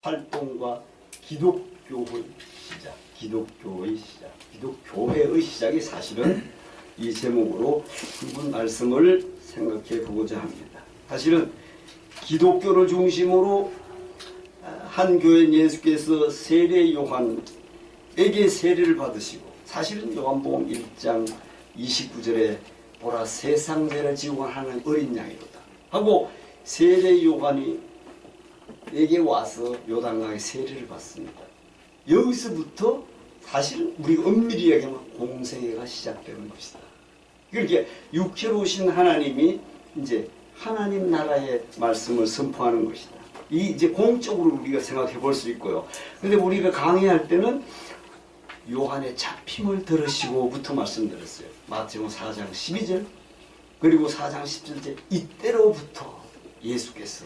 활동과 기독교의 기독교회의 시작이 사실은 이 제목으로 한번 말씀을 생각해 보고자 합니다. 사실은 기독교를 중심으로 한 교회는 예수께서 세례 요한에게 세례를 받으시고, 사실은 요한복음 1장 29절에 보라 세상 죄를 지고 하는 어린 양이로다 하고 세례 요한이 에게 와서 요단강에 세례를 받습니다. 여기서부터 사실은 우리가 엄밀히 얘기하면 공생애가 시작되는 것이다. 그렇게 육체로 오신 하나님이 이제 하나님 나라의 말씀을 선포하는 것이다. 이 이제 공적으로 우리가 생각해 볼 수 있고요. 근데 우리가 강의할 때는 요한의 잡힘을 들으시고부터 말씀드렸어요. 마태복음 4장 12절 그리고 4장 17절 이때로부터 예수께서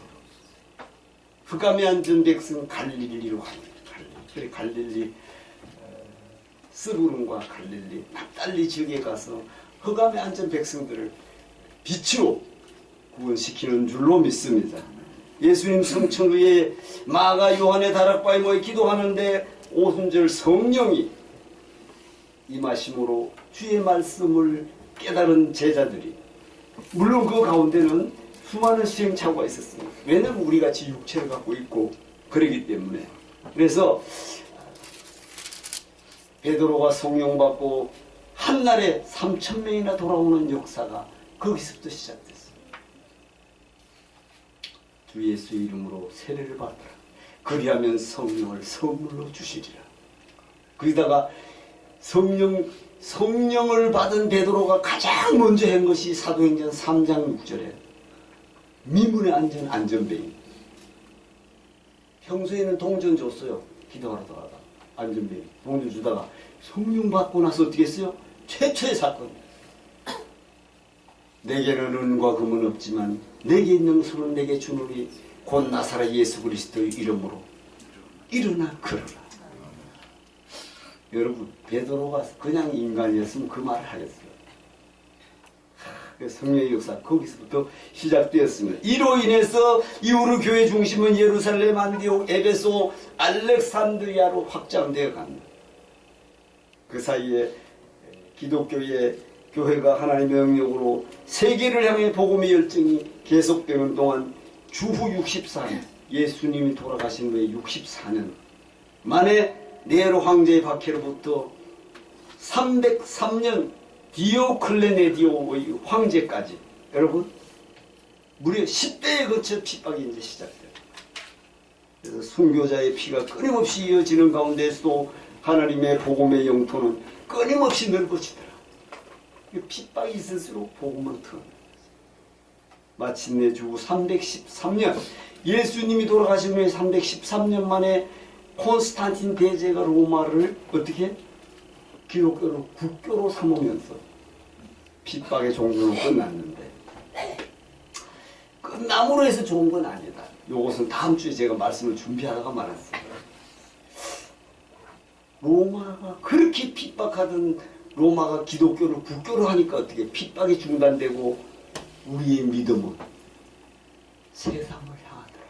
흑암에 앉은 백성 갈릴리로 갑니다. 갈릴리 스부름과 갈릴리 납달리 지역에 가서 흑암에 앉은 백성들을 빛으로 구원시키는 줄로 믿습니다. 예수님 성천 후에 마가 요한의 다락방에 모여 기도하는데 오순절 성령이 임하심으로 주의 말씀을 깨달은 제자들이, 물론 그 가운데는 수많은 시행착오가 있었습니다. 왜냐하면 우리 같이 육체를 갖고 있고 그러기 때문에. 그래서 베드로가 성령 받고 한날에 3,000명이나 돌아오는 역사가 거기서부터 시작됐습니다. 주 예수의 이름으로 세례를 받으라. 그리하면 성령을 선물로 주시리라. 거기다가 성령을 받은 베드로가 가장 먼저 한 것이 사도행전 3장 6절에 미문에 앉은 안전뱅이. 평소에는 동전 줬어요. 기도하러 들어가다 안전뱅이 동전 주다가 성령 받고 나서 어떻게 했어요? 최초의 사건. 내게는 은과 금은 없지만 내게 있는 술은 내게 주노니 곧 나사렛 예수 그리스도의 이름으로 일어나 걸어라. 여러분, 베드로가 그냥 인간이었으면 그 말을 하겠어요. 성령의 역사 거기서부터 시작되었습니다. 이로 인해서 이후로 교회 중심은 예루살렘, 안디옥, 에베소, 알렉산드리아로 확장되어 갑니다. 그 사이에 기독교의 교회가 하나님의 영역으로 세계를 향해 복음의 열정이 계속되는 동안 주후 64년, 예수님이 돌아가신 후에 64년 만에 네로 황제의 박해로부터 303년 디오클레네디오의 황제까지, 여러분, 무려 10대에 걸쳐 핍박이 이제 시작돼요. 그래서 순교자의 피가 끊임없이 이어지는 가운데서도 하나님의 복음의 영토는 끊임없이 넓어지더라. 핍박이 있을수록 복음은 터집니다. 마침내 주후 313년, 예수님이 돌아가신 후에 313년 만에 콘스탄틴 대제가 로마를 어떻게 기독교를 국교로 삼으면서 핍박의 종교는 끝났는데, 끝남으로 해서 좋은 건 아니다. 이것은 다음 주에 제가 말씀을 준비하다가 말았어요. 로마가 그렇게 핍박하던 로마가 기독교를 국교로 하니까 어떻게 핍박이 중단되고 우리의 믿음은 세상을 향하더라.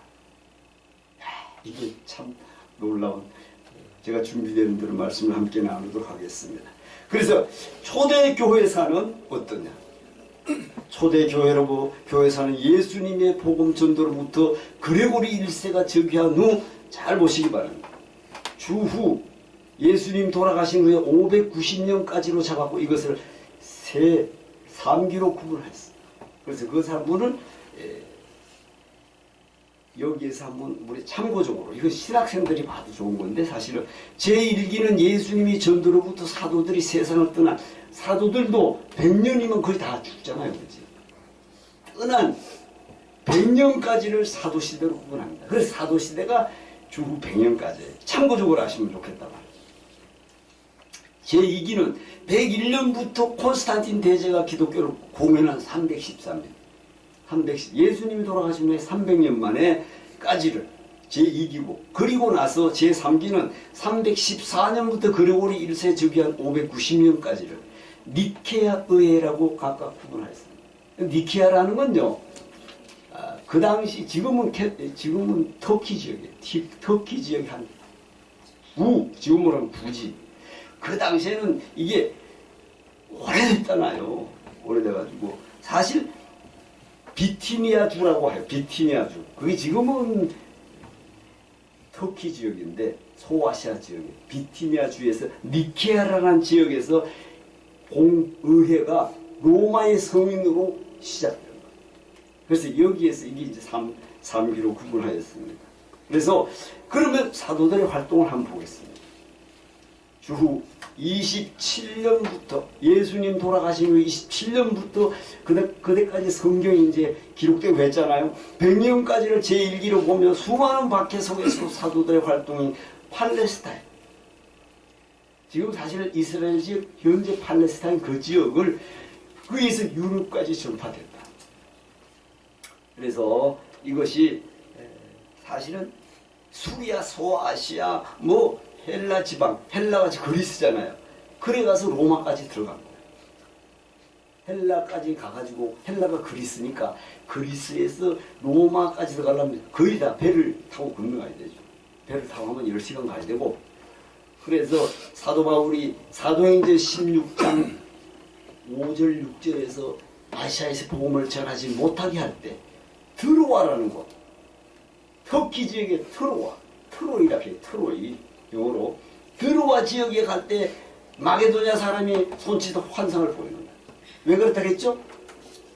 이게 참 놀라운, 제가 준비되는 대로 말씀을 함께 나누도록 하겠습니다. 그래서 초대 교회사는 어떠냐? 초대 교회사는 예수님의 복음 전도로부터 그레고리 1세가 즉위한 후, 잘 보시기 바랍니다. 주후 예수님 돌아가신 후에 590년까지로 잡았고 이것을 세 3기로 구분했습니다. 그래서 그 사람들은 여기에서 한번 우리 참고적으로, 이건 신학생들이 봐도 좋은 건데, 사실은 제1기는 예수님이 전도로부터 사도들이 세상을 떠난, 사도들도 100년이면 거의 다 죽잖아요. 그렇지? 떠난 100년까지를 사도시대로 구분합니다. 그래서 사도시대가 주후 100년까지예요. 참고적으로 아시면 좋겠다 말이에요. 제2기는 101년부터 콘스탄틴 대제가 기독교를 공연한 313년. 예수님이 돌아가신 후에 300년 만에까지를 제2기고, 그리고 나서 제3기는 314년부터 그레고리 1세 즉위한 590년까지를 니케아 의회라고 각각 구분하였습니다. 니케아라는 건요, 그 당시 지금은 터키 지역이에요. 터키 지역이 한 지금으로 하면 부지. 그 당시에는 이게 오래됐잖아요. 오래돼가지고 사실 비티니아주라고 해요. 비티니아주. 그게 지금은 터키 지역인데 소아시아 지역에 비티니아주에서 니케아라는 지역에서 공의회가 로마의 성인으로 시작된 거예요. 그래서 여기에서 이게 이제 3기로 구분하였습니다. 그래서 그러면 사도들의 활동을 한번 보겠습니다. 주후 27년부터 예수님 돌아가신 후 27년부터 그때까지 성경이 이제 기록되고 했잖아요. 100년까지를 제1기로 보면 수많은 박해 속에서 사도들의 활동이 팔레스타인. 지금 사실 이스라엘 지역, 현재 팔레스타인 그 지역을 거기에서 유럽까지 전파됐다. 그래서 이것이 사실은 수리아, 소아시아, 헬라 지방, 헬라가 그리스잖아요. 그래 가서 로마까지 들어간 거예요. 헬라까지 가가지고 헬라가 그리스니까 그리스에서 로마까지 들어가려면 거의 다 배를 타고 건너가야 되죠. 배를 타고 하면 10시간 가야 되고. 그래서 사도 바울이 사도행전 16장 5절 6절에서 아시아에서 복음을 전하지 못하게 할 때 트로아라는 곳, 터키 지역의 트로이라고 해요. 트로이 영어로 드로아 지역에 갈 때 마게도냐 사람이 손짓 환상을 보이는 거예요. 왜 그렇다고 했죠?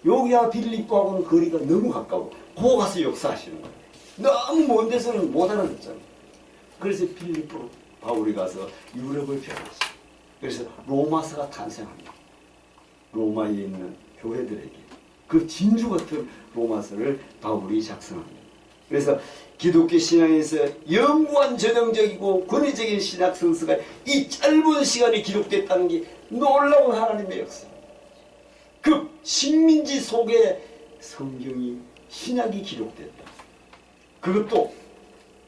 여기와 빌립보하고는 거리가 너무 가까워. 거 가서 역사하시는 거예요. 너무 먼 데서는 못 알아듣잖아요. 그래서 빌립보로 바울이 가서 유럽을 변하죠. 그래서 로마서가 탄생합니다. 로마에 있는 교회들에게 그 진주 같은 로마서를 바울이 작성합니다. 그래서 기독교 신앙에서 영구한 전형적이고 권위적인 신학 성서가 이 짧은 시간에 기록됐다는 게 놀라운 하나님의 역사. 그 식민지 속에 성경이 신학이 기록됐다. 그것도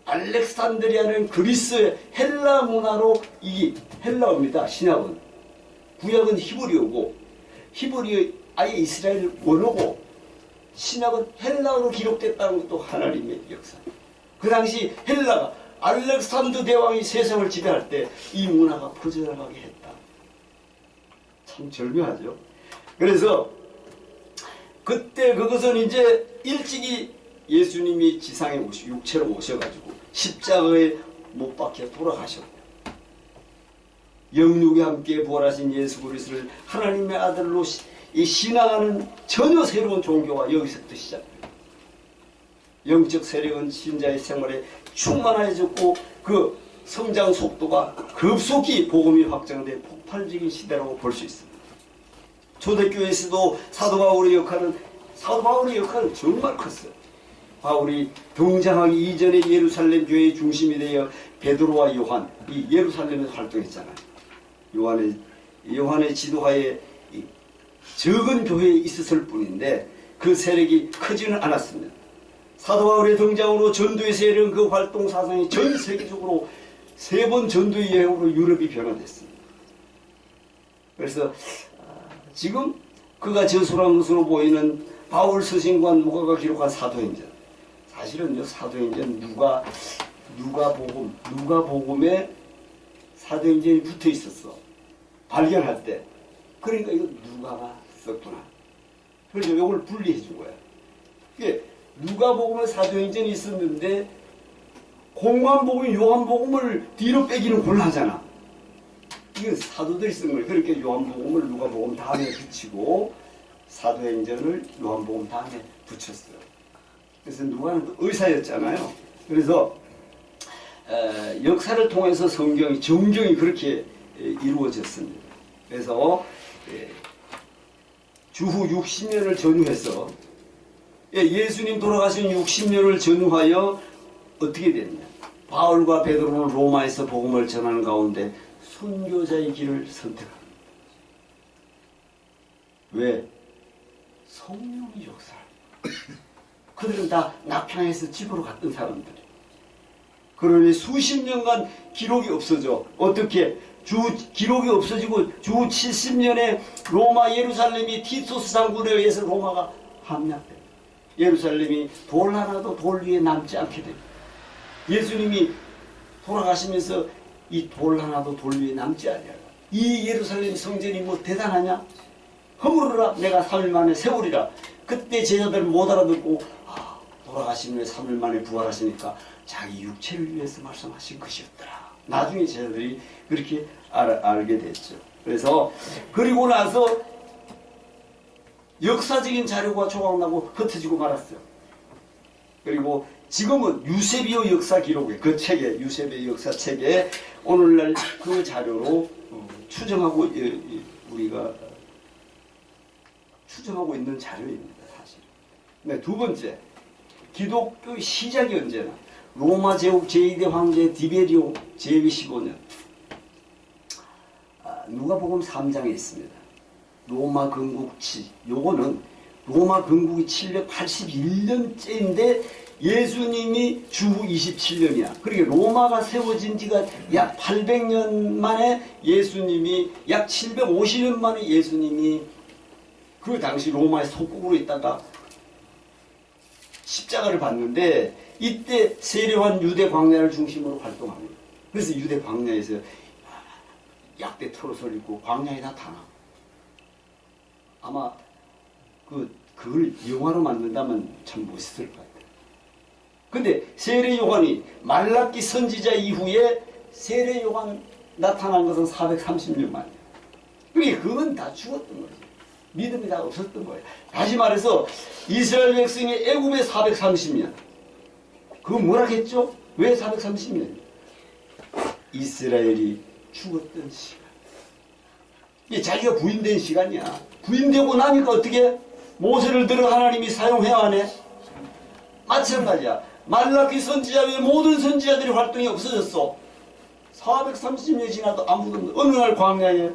알렉산드리아는 그리스의 헬라 문화로 이 헬라어입니다. 신학은 구약은 히브리어고 히브리어 아예 이스라엘 원어고 신학은 헬라어로 기록됐다는 것도 하나님의 역사. 그 당시 헬라가 알렉산드 대왕이 세상을 지배할 때 이 문화가 퍼져나가게 했다. 참 절묘하죠. 그래서 그때 그것은 이제 일찍이 예수님이 지상에 육체로 오셔가지고 십자가에 못 박혀 돌아가셨고 영육에 함께 부활하신 예수 그리스도를 하나님의 아들로 신앙하는 전혀 새로운 종교가 여기서부터 시작됩니다. 영적 세력은 신자의 생활에 충만해졌고 그 성장 속도가 급속히 복음이 확장된 폭발적인 시대라고 볼 수 있습니다. 초대교회에서도 사도 바울의 역할은 정말 컸어요. 바울이 등장하기 이전에 예루살렘 교회의 중심이 되어 베드로와 요한, 이 예루살렘에서 활동했잖아요. 요한의 지도하에 적은 교회에 있었을 뿐인데 그 세력이 크지는 않았습니다. 사도 바울의 등장으로 전도의 세력은 그 활동 사상이 전 세계적으로 3번 전도의 여행으로 유럽이 변화됐습니다. 그래서 지금 그가 저술한 것으로 보이는 바울 서신과 누가가 기록한 사도행전, 사실은요 사도행전 누가복음에 사도행전이 붙어 있었어. 발견할 때. 그러니까 이거 누가가 썼구나. 그래서 이걸 분리해 준 거야. 이게 누가복음에 사도행전이 있었는데 공관복음, 요한복음을 뒤로 빼기는 곤란하잖아. 이건 사도들이 쓴 거예요. 그렇게 요한복음을 누가복음 다음에 붙이고 사도행전을 요한복음 다음에 붙였어요. 그래서 누가는 또 의사였잖아요. 그래서 역사를 통해서 정경이 그렇게 이루어졌습니다. 그래서 주후 60년을 전후해서 예수님 돌아가신 60년을 전후하여 어떻게 됐냐. 바울과 베드로는 로마에서 복음을 전하는 가운데 순교자의 길을 선택합니다. 왜? 성령의 역사. 그들은 다 낙향해서 집으로 갔던 사람들. 그러니 수십 년간 기록이 없어져. 어떻게? 기록이 없어지고 주 70년에 로마 예루살렘이 티토스 장군에 의해서 로마가 함락돼. 예루살렘이 돌 하나도 돌 위에 남지 않게 됩니다. 예수님이 돌아가시면서 이 돌 하나도 돌 위에 남지 않아요. 이 예루살렘 성전이 뭐 대단하냐? 허물어라 내가 3일 만에 세우리라. 그때 제자들은 못 알아듣고 돌아가신 후에 3일 만에 부활하시니까 자기 육체를 위해서 말씀하신 것이었더라. 나중에 제자들이 그렇게 알게 됐죠. 그래서 그리고 나서 역사적인 자료가 조각나고 흩어지고 말았어요. 그리고 지금은 유세비오 역사 기록에 그 책에 유세비오 역사 책에 오늘날 그 자료로 추정하고 우리가 추정하고 있는 자료입니다. 사실. 네, 두 번째 기독교의 시작이 언제나 로마 제국 제2대 황제 디베리오 제위 15년 누가복음 3장에 있습니다. 로마 건국치 요거는 로마 건국이 781년째인데 예수님이 주후 27년이야. 그러니까 로마가 세워진 지가 약 800년 만에 예수님이 약 750년 만에 예수님이 그 당시 로마의 속국으로 있다가 십자가를 받는데 이때 세례요한 유대 광야를 중심으로 활동합니다. 그래서 유대 광야에서 약대 트롯을 입고 광야에 나타나. 아마 그걸 영화로 만든다면 참 멋있을 것 같아요. 근데 세례요한이 말라기 선지자 이후에 세례요한 나타난 것은 430년 만이에요. 그러니까 그건 다 죽었던 거죠. 믿음이 다 없었던 거예요. 다시 말해서 이스라엘 백성이 애굽에 430년. 그거 뭐라 했죠? 왜 430년? 이스라엘이 죽었던 시간. 이게 자기가 부인된 시간이야. 부인되고 나니까 어떻게? 모세를 들어 하나님이 사용해야 하네? 마찬가지야. 말라기 선지자 외에 모든 선지자들의 활동이 없어졌어. 430년이 지나도 아무도 없는 어느 날 광야에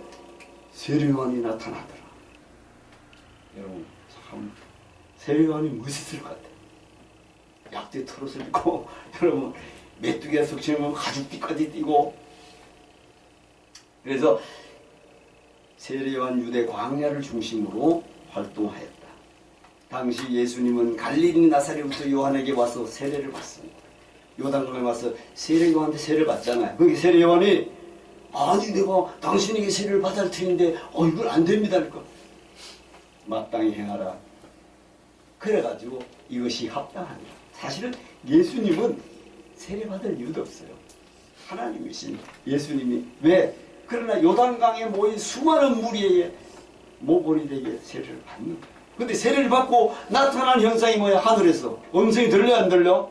세례요한이 나타나더라. 여러분 참 세례요한이 멋있을 것 같아요. 약대 트롯을 입고 여러분 메뚜기가 석치면 가죽띠까지 띠고. 그래서 세례요한 유대 광야를 중심으로 활동하였다. 당시 예수님은 갈릴리 나사렛부터 요한에게 와서 세례를 받습니다. 요단강에 와서 세례요한한테 세례를 받잖아요. 거기 세례요한이 아니 내가 당신에게 세례를 받을 테는데 이건 안 됩니다. 그러니까 마땅히 행하라. 그래가지고 이것이 합당합니다. 사실은 예수님은 세례받을 이유도 없어요. 하나님이신 예수님이 왜? 그러나 요단강에 모인 수많은 무리에게 모본이 되게 세례를 받는 거예요. 근데 세례를 받고 나타난 현상이 뭐야? 하늘에서 음성이 들려 안 들려?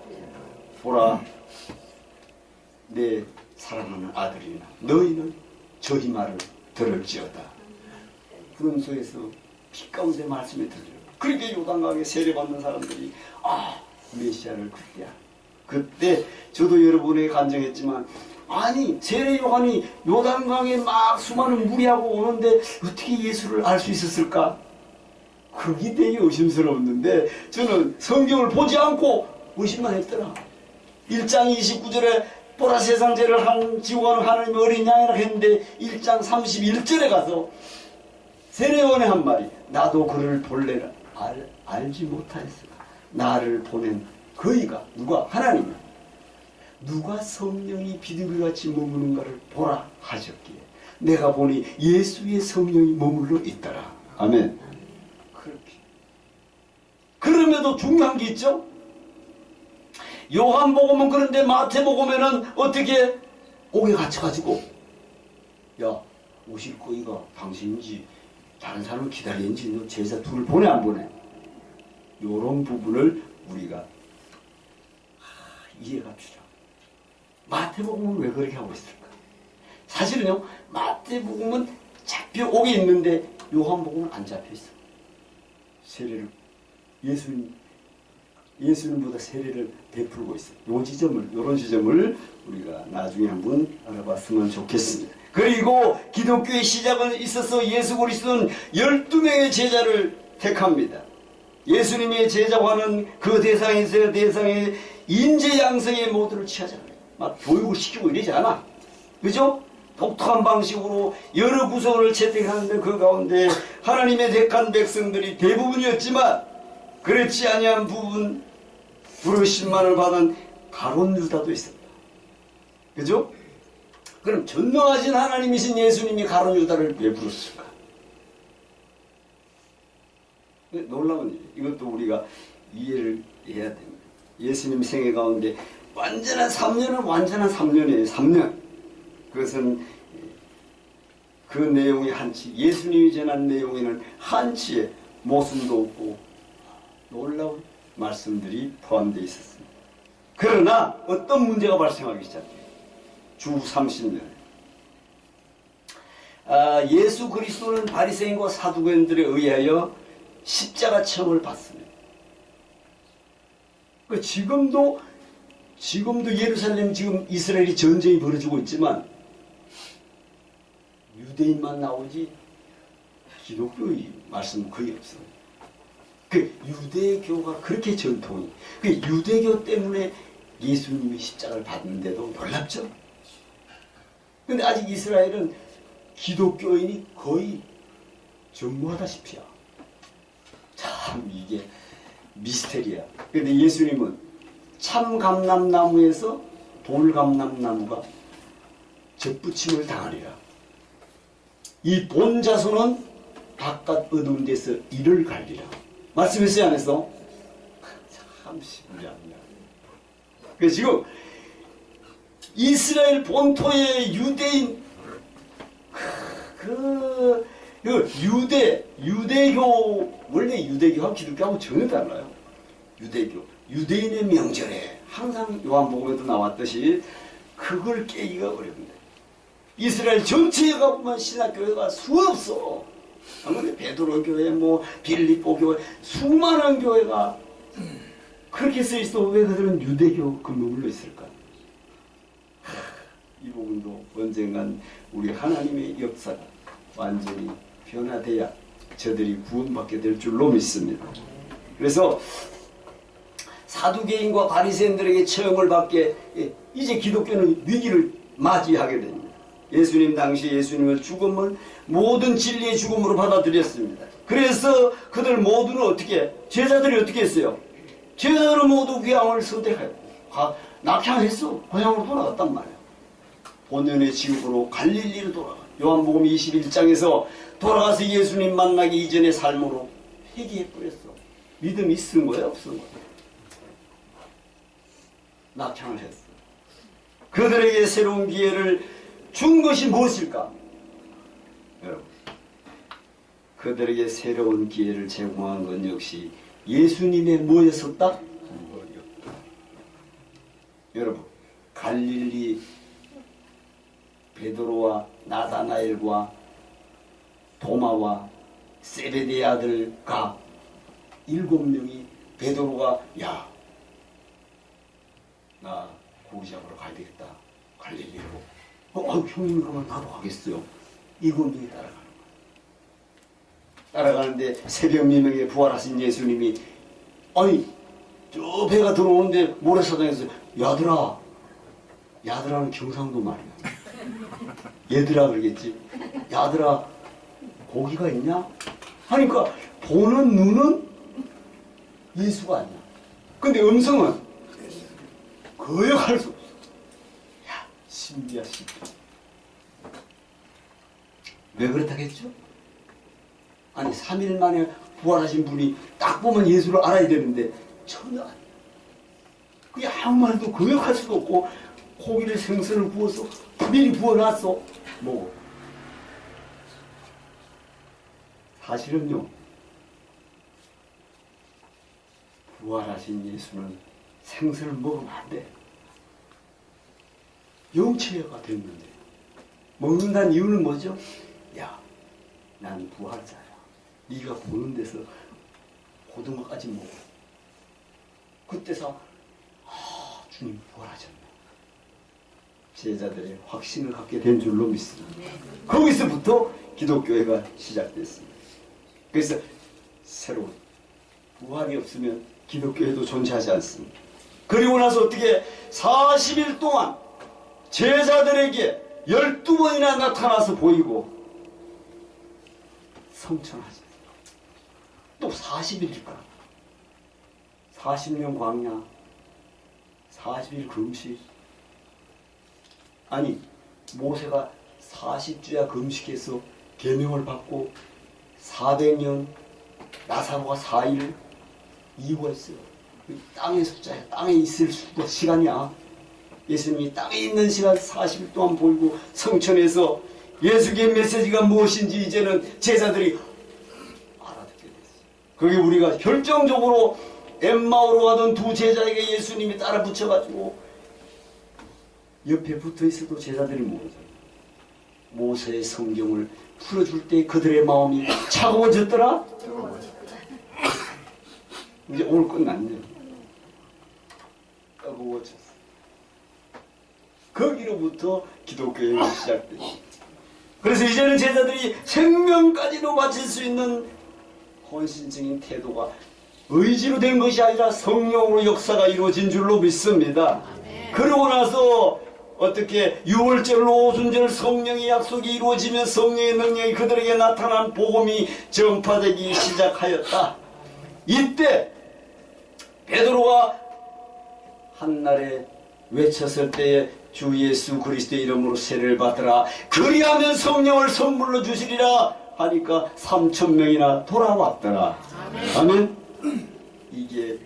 보라 내 사랑하는 아들이나 너희는 저희 말을 들을지어다. 구름 속에서 피 가운데 말씀이 들려요. 그렇게 요단강에 세례받는 사람들이 메시아를 그때 그때 저도 여러분에게 간증했지만 아니 세례요한이 요단강에 막 수많은 무리하고 오는데 어떻게 예수를 알 수 있었을까? 그게 되게 의심스러웠는데 저는 성경을 보지 않고 의심만 했더라. 1장 29절에 보라 세상 죄를 지고 가는 하나님의 어린 양이라 했는데 1장 31절에 가서 세례요한의 한 말이 나도 그를 볼래라 알지 못하였으나 나를 보낸 그이가 누가? 하나님이야. 누가 성령이 비둘기같이 머무는가를 보라 하셨기에 내가 보니 예수의 성령이 머물러 있더라. 아멘. 그렇게. 그럼에도 중요한 게 있죠. 요한복음은 그런데 마태복음에는 어떻게 옥에 갇혀가지고 야 오실 거이가 당신인지 다른 사람을 기다리는지 너 제자 둘을 보내 안 보내? 요런 부분을 우리가 이해가 필요합니다. 마태복음은 왜 그렇게 하고 있을까? 사실은요 마태복음은 잡혀 옥에 있는데 요한복음은 안 잡혀 있어. 세례를 예수님보다 세례를 베풀고 있어요. 요런 지점을 우리가 나중에 한번 알아봤으면 좋겠습니다. 그리고 기독교의 시작은 있어서 예수 그리스도는 12명의 제자를 택합니다. 예수님의 제자와는 그 대상에서 대상의 인재 양성의 모두를 취하잖아요. 막 교육을 시키고 이러지 않아. 그죠? 독특한 방식으로 여러 구성을 채택하는데 그 가운데 하나님의 택한 백성들이 대부분이었지만 그렇지 아니한 부분 부르심만을 받은 가룟 유다도 있었다. 그죠? 그럼 전능하신 하나님이신 예수님이 가룟 유다를 왜 부르셨을까? 놀라운 일. 이것도 우리가 이해를 해야 됩니다. 예수님 생애 가운데 완전한 3년은 완전한 3년이에요. 3년. 그것은 그 내용의 한치, 예수님이 전한 내용에는 한치의 모순도 없고 놀라운 말씀들이 포함되어 있었습니다. 그러나 어떤 문제가 발생하기 시작해요. 주 30년. 예수 그리스도는 바리새인과 사두개인들에 의하여 십자가 체험을 받습니다. 지금도 예루살렘 지금 이스라엘이 전쟁이 벌어지고 있지만 유대인만 나오지 기독교의 말씀은 거의 없어요. 그 유대교가 그렇게 전통이. 그 유대교 때문에 예수님이 십자가를 받는데도 놀랍죠. 근데 아직 이스라엘은 기독교인이 거의 전무하다시피야. 참 이게 미스테리야. 근데 예수님은 참 감람나무에서 돌감람나무가 접붙임을 당하리라. 이 본자손은 바깥 어두운 데서 이를 갈리라. 말씀했어요, 안 했어? 참 신기합니다. 그래서 지금 이스라엘 본토의 유대인 유대교 원래 유대교와 기독교하고 전혀 달라요. 유대인의 명절에 항상 요한복음에도 나왔듯이 그걸 깨기가 어렵니다. 이스라엘 전체에 가보면 신학교회가 수없어. 아무래도 베드로 교회, 빌립보 교회, 수많은 교회가 그렇게 써 있어. 왜 그들은 유대교 근무물로 있을까? 이 부분도 언젠간 우리 하나님의 역사가 완전히 변화돼야 저들이 구원받게 될 줄로 믿습니다. 그래서 사두개인과 바리새인들에게 체험을 받게 이제 기독교는 위기를 맞이하게 됩니다. 예수님 당시 예수님을 죽음을 모든 진리의 죽음으로 받아들였습니다. 그래서 그들 모두는 제자들이 어떻게 했어요? 제자들은 모두 귀향을 선택하였고 낙향했어. 고향으로 돌아갔단 말이에요. 본연의 지역으로 갈릴리로 돌아가. 요한복음 21장에서 돌아가서 예수님 만나기 이전의 삶으로 회개해버렸어. 믿음이 있은 거야, 없은 거야? 낙향을 했어. 그들에게 새로운 기회를 준 것이 무엇일까? 여러분, 그들에게 새로운 기회를 제공한 건 역시 예수님의 뭐였었다? 여러분, 갈릴리 베드로와 나다나엘과 도마와 세베대의 아들과 7명이 베드로가 야, 나 고기 잡으러 가야 되겠다. 갈릴리로. 형님이 그러면 나도 가겠어요. 7명이 따라가는 거예요. 따라가는데 새벽 미명에 부활하신 예수님이 저 배가 들어오는데 모래사장에서 야들아는 경상도 말이야. 얘들아 그러겠지. 야들아 고기가 있냐? 하니까 보는 눈은 예수가 아니야. 근데 음성은 거역할 수 없어. 야, 신비야, 신비. 왜 그렇다겠죠? 아니 3일 만에 부활하신 분이 딱 보면 예수를 알아야 되는데 전혀 아니야. 그게 아무 말도 거역할 수도 없고 고기를 생선을 구워서 미리 부어놨어. 먹어. 사실은요, 부활하신 예수는 생선을 먹으면 안 돼. 영체가 됐는데 먹는다는 이유는 뭐죠? 야, 난 부활자야. 네가 보는 데서 고등어까지 먹어. 그때서 주님 부활하셨네. 제자들의 확신을 갖게 된 줄로 믿습니다. 거기서부터 기독교회가 시작됐습니다. 그래서 새로운 부활이 없으면 기독교회도 존재하지 않습니다. 그리고 나서 어떻게 40일 동안 제자들에게 12번이나 나타나서 보이고 성천하죠. 또 40일일까? 40년 광야, 40일 금식. 아니, 모세가 40주야 금식해서 계명을 받고 400년, 나사로가 4일 이후했어요. 땅의 숫자야. 땅에 있을 시간이야. 예수님이 땅에 있는 시간 40일 동안 보이고 성천에서 예수의 메시지가 무엇인지 이제는 제자들이 알아듣게 됐어요. 그게 우리가 결정적으로 엠마오로 가던 두 제자에게 예수님이 따라 붙여가지고 옆에 붙어있어도 제자들이 모르잖아요. 모세의 성경을 풀어줄 때 그들의 마음이 차가워졌더라? 이제 오늘 끝났네요. 따가워졌어. 거기로부터 기독교행이 시작됩니다. 그래서 이제는 제자들이 생명까지도 바칠 수 있는 헌신적인 태도가 의지로 된 것이 아니라 성령으로 역사가 이루어진 줄로 믿습니다. 그러고 나서 어떻게 6월절, 오순절 성령의 약속이 이루어지면 성령의 능력이 그들에게 나타난 복음이 전파되기 시작하였다. 이때 베드로가 한날에 외쳤을 때에 주 예수 그리스도의 이름으로 세례를 받으라. 그리하면 성령을 선물로 주시리라 하니까 3,000명이나 돌아왔더라. 아멘. 이게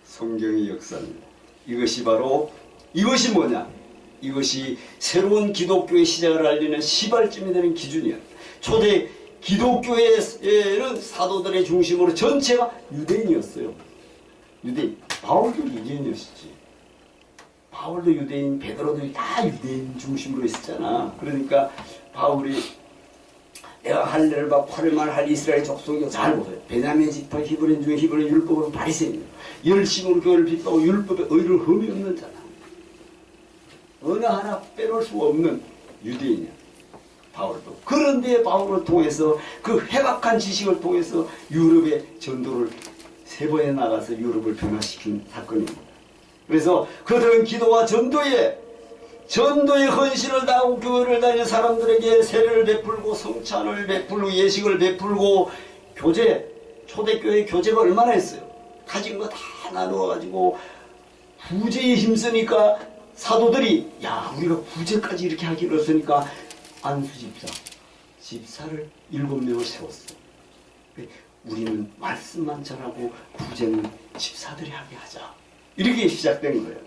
성경의 역사입니다. 이것이 바로 이것이 뭐냐? 이것이 새로운 기독교의 시작을 알리는 시발점이 되는 기준이었다. 초대 기독교에는 사도들의 중심으로 전체가 유대인이었어요. 유대인. 바울도 유대인이었지. 바울도 유대인, 베드로도 다 유대인 중심으로 있었잖아. 그러니까 바울이 내가 할례를 받고 화를만 할 이스라엘 족속이 잘 보세요. 베냐민 지파 히브리인 중에 히브리 율법으로 바리새인이에요. 열심으로 교회를 빗하고 율법에 의를 흠이 없는 자다. 어느 하나 빼놓을 수 없는 유대인이야. 바울도. 그런데 바울을 통해서 그 해박한 지식을 통해서 유럽의 전도를 3번에 나가서 유럽을 변화시킨 사건입니다. 그래서 그들은 기도와 전도에 헌신을 다하고 교회를 다니는 사람들에게 세례를 베풀고 성찬을 베풀고 예식을 베풀고 교제, 초대교회 교제가 얼마나 했어요. 가진 거 다 나누어가지고 구제에 힘쓰니까 사도들이 야 우리가 구제까지 이렇게 하기로 했으니까 안수집사, 집사를 7명을 세웠어. 우리는 말씀만 전하고 구제는 집사들이 하게 하자. 이렇게 시작된 거예요.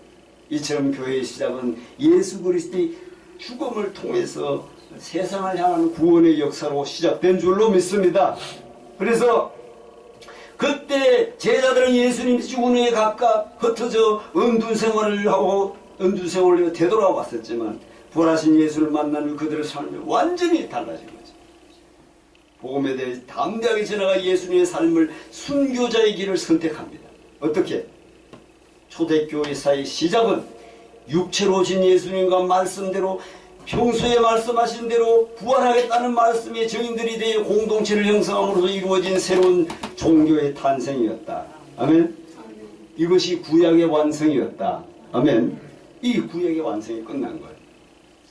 이처럼 교회의 시작은 예수 그리스도의 죽음을 통해서 세상을 향하는 구원의 역사로 시작된 줄로 믿습니다. 그래서 그때 제자들은 예수님이 죽은 후에 각각 흩어져 은둔생활을 하고 은둔생활로 되돌아왔었지만 부활하신 예수를 만나는 그들의 삶이 완전히 달라진 거죠. 복음에 대해 담대하게 전하가 예수님의 삶을 순교자의 길을 선택합니다. 어떻게? 초대교회사의 시작은 육체로 오신 예수님과 말씀대로 평소에 말씀하신 대로 부활하겠다는 말씀의 증인들이 되어 공동체를 형성함으로써 이루어진 새로운 종교의 탄생이었다. 아멘. 이것이 구약의 완성이었다. 아멘. 이 구약의 완성이 끝난 거예요.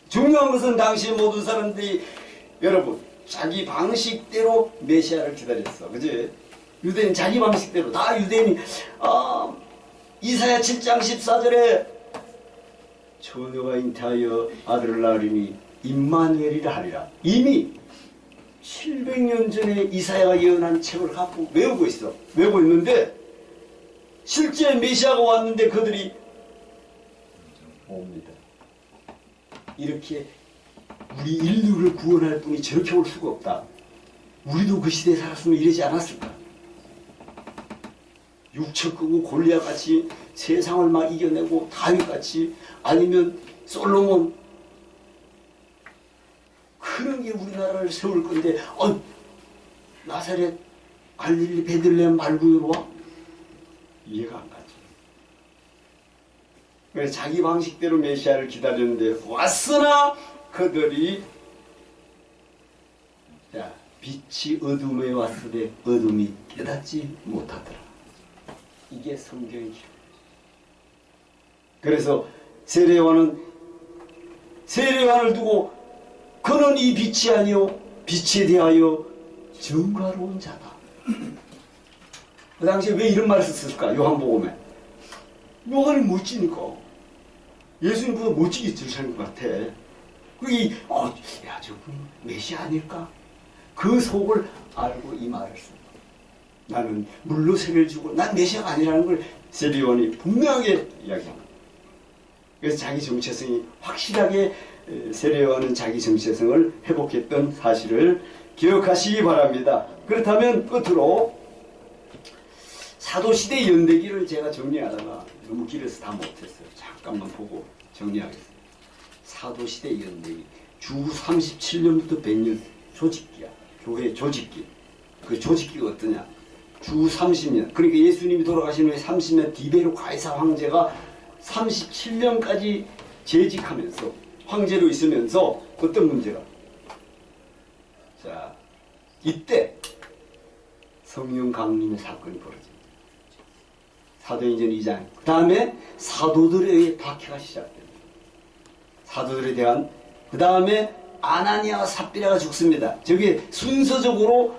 중요한 것은 당시 모든 사람들이 여러분 자기 방식대로 메시아를 기다렸어. 그지? 유대인 자기 방식대로 다 유대인이 이사야 7장 14절에 처녀가 잉태하여 아들을 낳으리니 임마누엘이라 하리라. 이미 700년 전에 이사야가 예언한 책을 갖고 외우고 있어. 외우고 있는데 실제 메시아가 왔는데 그들이 옵니다. 이렇게 우리 인류를 구원할 분이 저렇게 올 수가 없다. 우리도 그 시대에 살았으면 이러지 않았을까? 육체 끄고 골리앗같이 세상을 막 이겨내고 다윗같이 아니면 솔로몬 그런 게 우리나라를 세울 건데 나사렛 갈릴리 베들레헴 말구유로 와? 이해가 안 가죠. 그래서 자기 방식대로 메시아를 기다렸는데 왔으나 그들이 빛이 어둠에 왔으되 어둠이 깨닫지 못하더라. 이게 성경의 기록. 그래서 세례요한을 두고 그는 이 빛이 아니요 빛에 대하여 증거하러 온 자다. 그 당시에 왜 이런 말을 썼을까? 요한복음에. 요한이 멋지니까. 예수님보다 멋지게 들으시는 것 같아. 그게, 야, 저분 메시아 아닐까? 그 속을 알고 이 말을 써. 나는 물로 세례를 주고 난 메시아가 아니라는 걸 세례 요한이 분명하게 이야기합니다. 그래서 자기 정체성이 확실하게 세례 요한은 자기 정체성을 회복했던 사실을 기억하시기 바랍니다. 그렇다면 끝으로 사도시대 연대기를 제가 정리하다가 너무 길어서 다 못했어요. 잠깐만 보고 정리하겠습니다. 사도시대 연대기 주 37년부터 100년 조직기야. 교회 조직기. 그 조직기가 어떠냐? 주 30년. 그러니까 예수님이 돌아가신 후에 30년 디베르 가이사 황제가 37년까지 재직하면서 황제로 있으면서 어떤 문제가? 자, 이때 성령 강림의 사건이 벌어집니다. 사도행전 2장. 그 다음에 사도들에 의해 박해가 시작됩니다. 사도들에 대한 그 다음에 아나니아와 삽비라가 죽습니다. 저게 순서적으로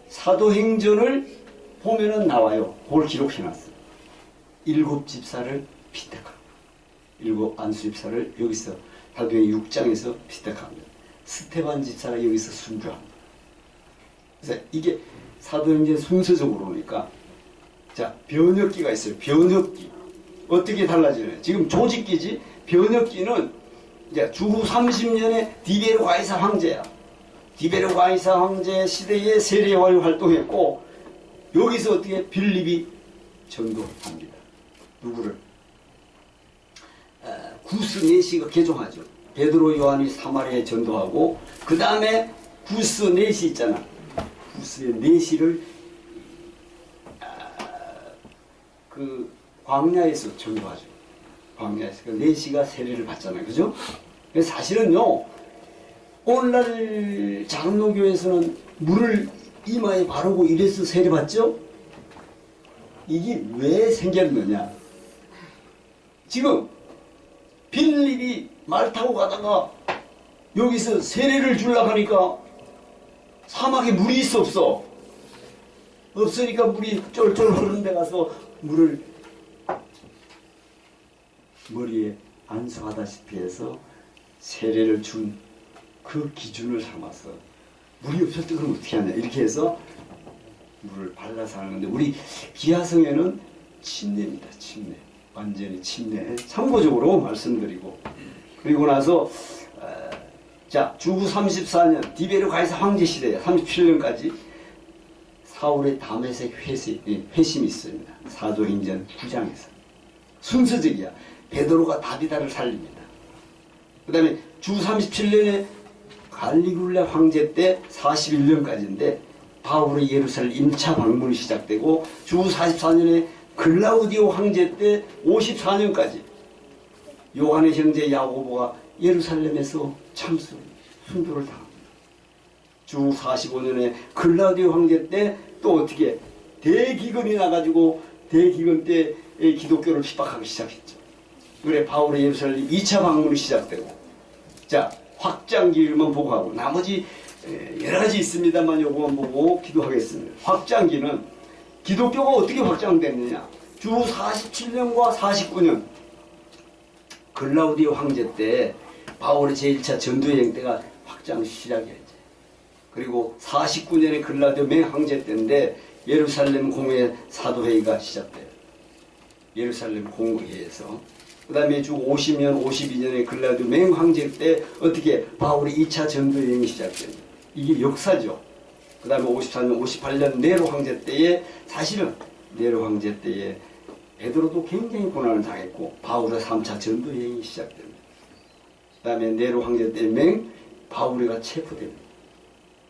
사도행전을 보면은 나와요. 그걸 기록해놨어요. 7 집사를 피택합니다. 7 안수 집사를 여기서 사도행전 6장에서 피택합니다. 스테반 집사가 여기서 순교합니다. 그래서 이게 사도행전 순서적으로 보니까 자, 변혁기가 있어요. 변혁기. 어떻게 달라지나요? 지금 조직기지, 변혁기는 이제 주후 30년에 디베르 가이사 황제야. 디베르 가이사 황제 시대에 세례 요한이 활동했고, 여기서 어떻게 빌립이 전도합니다. 누구를? 구스 네시가 개종하죠. 베드로 요한이 사마리아에 전도하고, 그 다음에 구스 네시 있잖아. 구스의 네시를 그 광야에서 전도하죠. 광야에서. 그 네시가 세례를 받잖아요. 그죠? 사실은요, 오늘날 장로교에서는 물을 이마에 바르고 이래서 세례받죠? 이게 왜 생겼느냐? 지금 빌립이 말 타고 가다가 여기서 세례를 주려고 하니까 사막에 물이 있어 없어? 없으니까 물이 쫄쫄 흐르는 데 가서 물을 머리에 안수하다시피 해서 세례를 준 그 기준을 삼아서 물이 없을 때 그럼 어떻게 하냐 이렇게 해서 물을 발라서 하는 건데 우리 기하성에는 침례입니다. 침례. 완전히 침례. 참고적으로 말씀드리고 그리고 나서 자 주후 34년 디베르 가이사 황제 시대에 37년까지 사울의 다메섹 회심이 있습니다. 사도행전 9장에서. 순서적이야. 베드로가 다비다를 살립니다. 그 다음에 주 37년에 갈리굴레 황제 때 41년까지인데 바울의 예루살렘 임차 방문이 시작되고 주 44년에 글라우디오 황제 때 54년까지 요한의 형제 야고보가 예루살렘에서 참수 순교를 당합니다. 주 45년에 글라우디오 황제 때 또 어떻게 대기근이 나가지고 대기근 때 기독교를 핍박하기 시작했죠. 그래 바울의 예루살렘 2차 방문이 시작되고 자 확장기일만 보고 하고 나머지 여러 가지 있습니다만 요거만 보고 기도하겠습니다. 확장기는 기독교가 어떻게 확장됐느냐? 주 47년과 49년 글라우디오 황제 때 바울의 제1차 전도여행 때가 확장 시작이었죠. 그리고 49년에 글라우디오 맹황제 때인데 예루살렘 공회 사도회의가 시작돼요. 예루살렘 공회에서 그 다음에 주 50년, 52년에 글라우디오 맹황제 때 어떻게 바울의 2차 전도여행이 시작됩니다. 이게 역사죠. 그 다음에 54년, 58년 네로 황제 때에 사실은 네로 황제 때에 베드로도 굉장히 고난을 당했고 바울의 3차 전도여행이 시작됩니다. 그 다음에 네로 황제 때 바울이가 체포됩니다.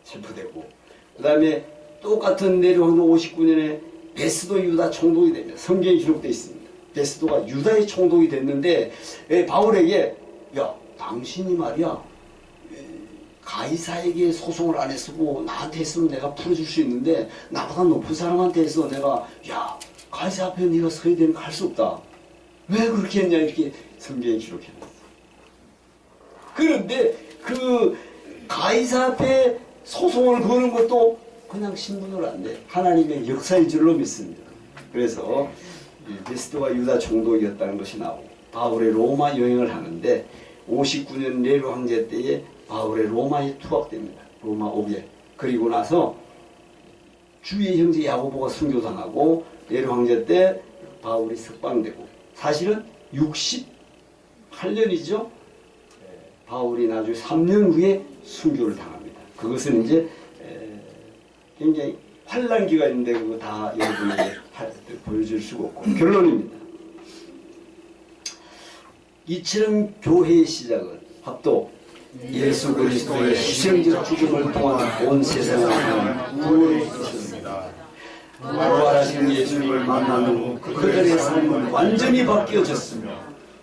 체포되고 그 다음에 똑같은 네로 황제 59년에 베스도 유다 총독이 됩니다. 성경에 기록되어 있습니다. 베스도가 유다의 총독이 됐는데 바울에게 야 당신이 말이야 가이사에게 소송을 안 했으고 나한테 했으면 내가 풀어줄 수 있는데 나보다 높은 사람한테 해서 내가 야 가이사 앞에 네가 서야 되는 거 할 수 없다. 왜 그렇게 했냐 이렇게 성경에 기록해놨어. 그런데 그 가이사 앞에 소송을 거는 것도 그냥 신분으로 안 돼. 하나님의 역사인 줄로 믿습니다. 그래서 베스도가 유다 총독이었다는 것이 나오고 바울의 로마 여행을 하는데 59년 네로 황제 때에 바울의 로마에 투박됩니다. 로마 옥에. 그리고 나서 주의 형제 야고보가 순교당하고 네로 황제 때 바울이 석방되고 사실은 68년이죠. 바울이 나중에 3년 후에 순교를 당합니다. 그것은 이제 굉장히 환란기가 있는데 그거 다 여러분에게 보여줄 수가 없고 결론입니다. 이처럼 교회의 시작은 합도 예수 그리스도의 희생적 죽음을 통한 온 세상을 향한 구원의 뜻입니다. 부활하신 예수님을 만난 후 그들의 삶은 완전히 바뀌어졌으며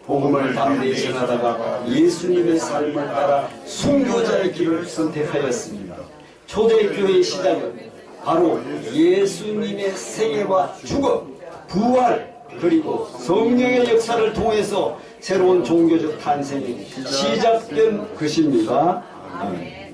복음을 담대히 전하다가 예수님의 삶을 따라 순교자의 길을 선택하였습니다. 초대교회의 시작은 바로 예수님의 생애와 죽음, 부활, 그리고 성령의 역사를 통해서 새로운 종교적 탄생이 시작된 것입니다. 아멘.